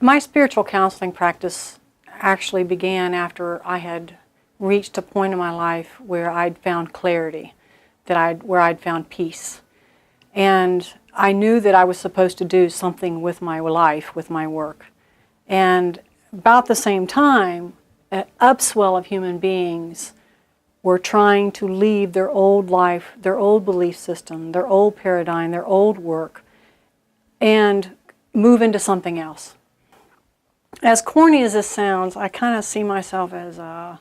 My spiritual counseling practice actually began after I had reached a point in my life where I'd found clarity, where I'd found peace. And I knew that I was supposed to do something with my life, with my work. And about the same time, an upswell of human beings were trying to leave their old life, their old belief system, their old paradigm, their old work, and move into something else. As corny as this sounds, I kind of see myself as a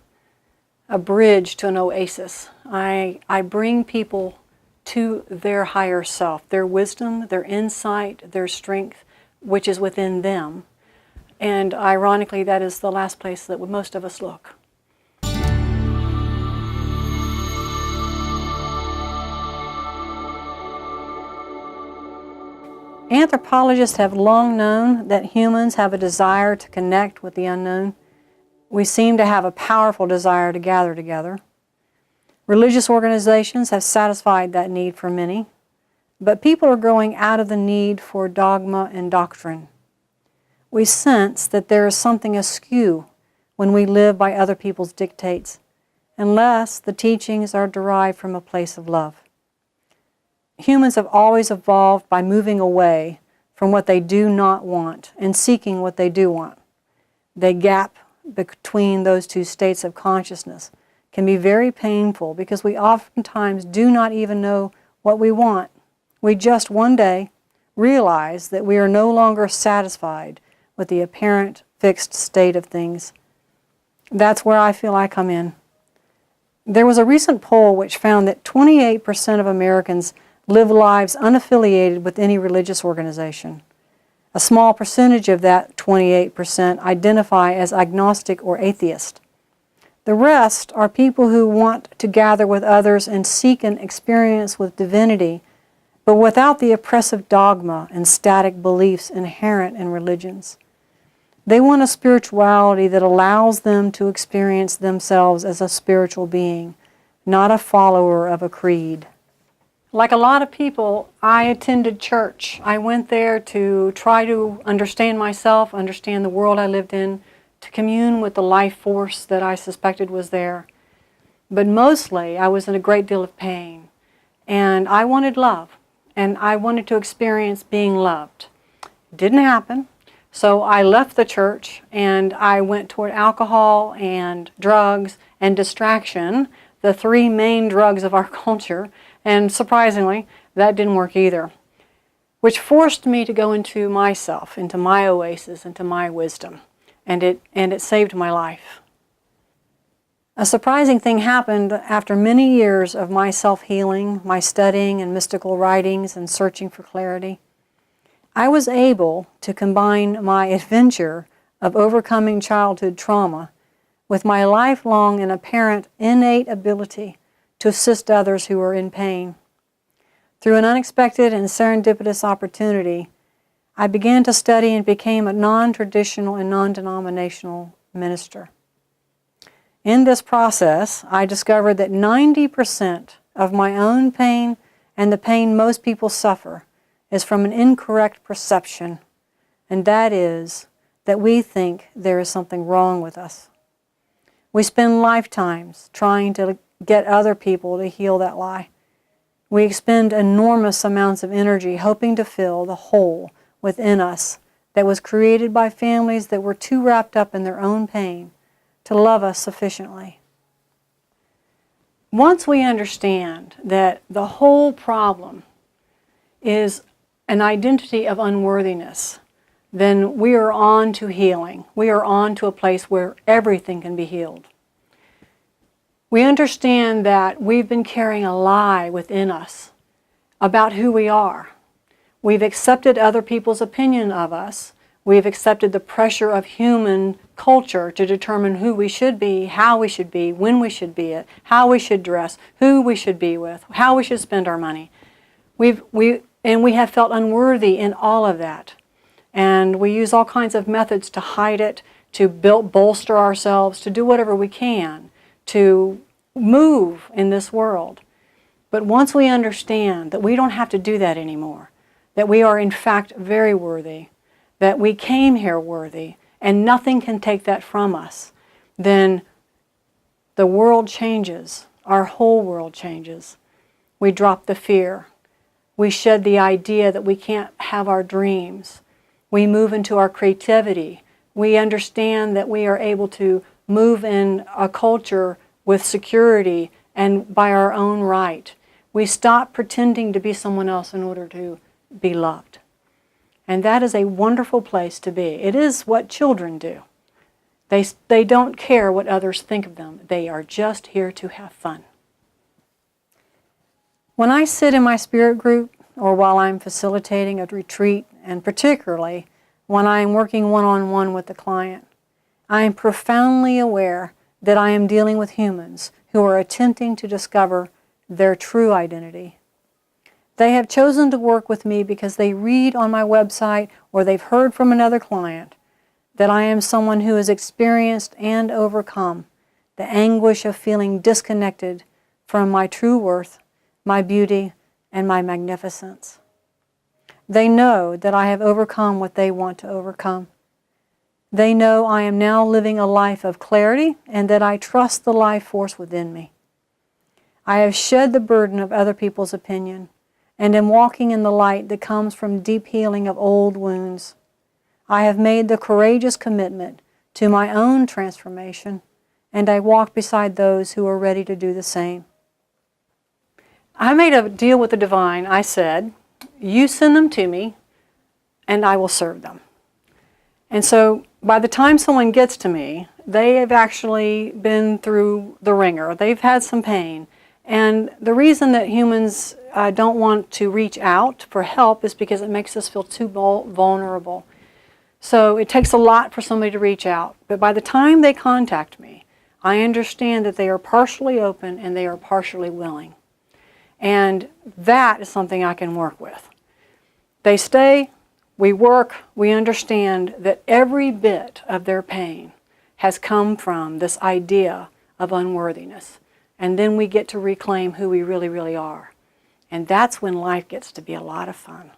bridge to an oasis. I bring people to their higher self, their wisdom, their insight, their strength, which is within them. And ironically, that is the last place that most of us look. Anthropologists have long known that humans have a desire to connect with the unknown. We seem to have a powerful desire to gather together. Religious organizations have satisfied that need for many, but people are growing out of the need for dogma and doctrine. We sense that there is something askew when we live by other people's dictates, unless the teachings are derived from a place of love. Humans have always evolved by moving away from what they do not want and seeking what they do want. The gap between those two states of consciousness can be very painful because we oftentimes do not even know what we want. We just one day realize that we are no longer satisfied with the apparent fixed state of things. That's where I feel I come in. There was a recent poll which found that 28% of Americans live lives unaffiliated with any religious organization. A small percentage of that 28% identify as agnostic or atheist. The rest are people who want to gather with others and seek an experience with divinity, but without the oppressive dogma and static beliefs inherent in religions. They want a spirituality that allows them to experience themselves as a spiritual being, not a follower of a creed. Like a lot of people, I attended church. I went there to try to understand myself, understand the world I lived in, to commune with the life force that I suspected was there. But mostly, I was in a great deal of pain. And I wanted love. And I wanted to experience being loved. It didn't happen. So I left the church and I went toward alcohol and drugs and distraction, the three main drugs of our culture. And surprisingly, that didn't work either, which forced me to go into myself, into my oasis, into my wisdom, and it saved my life. A surprising thing happened after many years of my self-healing, my studying and mystical writings and searching for clarity. I was able to combine my adventure of overcoming childhood trauma with my lifelong and apparent innate ability to assist others who are in pain. Through an unexpected and serendipitous opportunity, I began to study and became a non-traditional and non-denominational minister. In this process, I discovered that 90% of my own pain and the pain most people suffer is from an incorrect perception, and that is that we think there is something wrong with us. We spend lifetimes trying to get other people to heal that lie. We expend enormous amounts of energy hoping to fill the hole within us that was created by families that were too wrapped up in their own pain to love us sufficiently. Once we understand that the whole problem is an identity of unworthiness, then we are on to healing. We are on to a place where everything can be healed. We understand that we've been carrying a lie within us about who we are. We've accepted other people's opinion of us. We've accepted the pressure of human culture to determine who we should be, how we should be, when we should be it, how we should dress, who we should be with, how we should spend our money. We have felt unworthy in all of that. And we use all kinds of methods to hide it, to bolster ourselves, to do whatever we can to move in this world. But once we understand that we don't have to do that anymore, that we are in fact very worthy, that we came here worthy, and nothing can take that from us, then the world changes. Our whole world changes. We drop the fear. We shed the idea that we can't have our dreams. We move into our creativity. We understand that we are able to move in a culture with security and by our own right. We stop pretending to be someone else in order to be loved. And that is a wonderful place to be. It is what children do. They don't care what others think of them. They are just here to have fun. When I sit in my spirit group, or while I'm facilitating a retreat, and particularly when I am working one-on-one with the client, I am profoundly aware that I am dealing with humans who are attempting to discover their true identity. They have chosen to work with me because they read on my website or they've heard from another client that I am someone who has experienced and overcome the anguish of feeling disconnected from my true worth, my beauty, and my magnificence. They know that I have overcome what they want to overcome. They know I am now living a life of clarity and that I trust the life force within me. I have shed the burden of other people's opinion and am walking in the light that comes from deep healing of old wounds. I have made the courageous commitment to my own transformation, and I walk beside those who are ready to do the same. I made a deal with the divine. I said, you send them to me, and I will serve them. And so by the time someone gets to me, they have actually been through the ringer. They've had some pain. And the reason that humans don't want to reach out for help is because it makes us feel too vulnerable. So it takes a lot for somebody to reach out. But by the time they contact me, I understand that they are partially open and they are partially willing. And that is something I can work with. They stay, we work, we understand that every bit of their pain has come from this idea of unworthiness. And then we get to reclaim who we really, really are. And that's when life gets to be a lot of fun.